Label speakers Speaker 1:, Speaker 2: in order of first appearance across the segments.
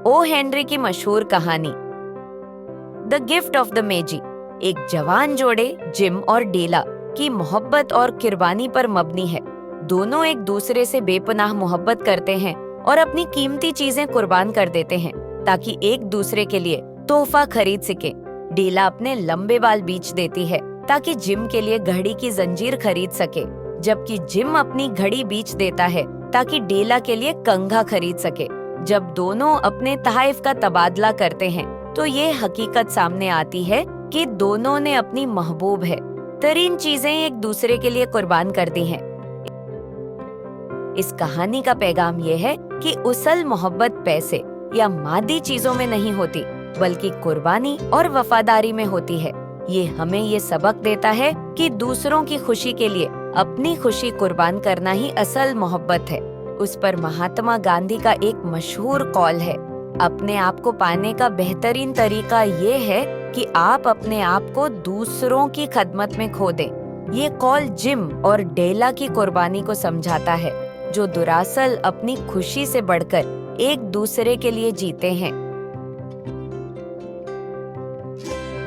Speaker 1: O Henry की मशहूर कहानी द गिफ्ट ऑफ द मेजी एक जवान जोड़े जिम और डेला की मोहब्बत और कुर्बानी पर मबनी है। दोनों एक दूसरे से बेपनाह मोहब्बत करते हैं और अपनी कीमती चीजें कुर्बान कर देते हैं ताकि एक दूसरे के लिए तोहफा खरीद सके। डेला अपने लंबे बाल बेच देती है ताकि जिम के लिए घड़ी की जंजीर खरीद सके, जबकि जिम अपनी घड़ी बेच देता है ताकि डेला के लिए कंघा खरीद सके। जब दोनों अपने तहफ़ का तबादला करते हैं तो ये हकीकत सामने आती है कि दोनों ने अपनी महबूब है तरीन चीजें एक दूसरे के लिए कुर्बान कर दी हैं। इस कहानी का पैगाम ये है कि असल मोहब्बत पैसे या मादी चीजों में नहीं होती, बल्कि कुर्बानी और वफादारी में होती है। ये हमें ये सबक देता है कि दूसरों की खुशी के लिए अपनी खुशी कुर्बान करना ही असल मोहब्बत है। उस पर महात्मा गांधी का एक मशहूर कॉल है, अपने आप को पाने का बेहतरीन तरीका ये है कि आप अपने आप को दूसरों की खदमत में खो दें। ये कॉल जिम और डेला की कुर्बानी को समझाता है, जो दरअसल अपनी खुशी से बढ़कर एक दूसरे के लिए जीते हैं।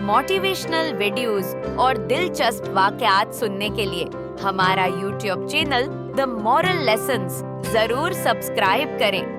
Speaker 1: मोटिवेशनल वीडियोस और दिलचस्प वाकयात सुनने के लिए हमारा YouTube channel the moral lessons जरूर सब्सक्राइब करें।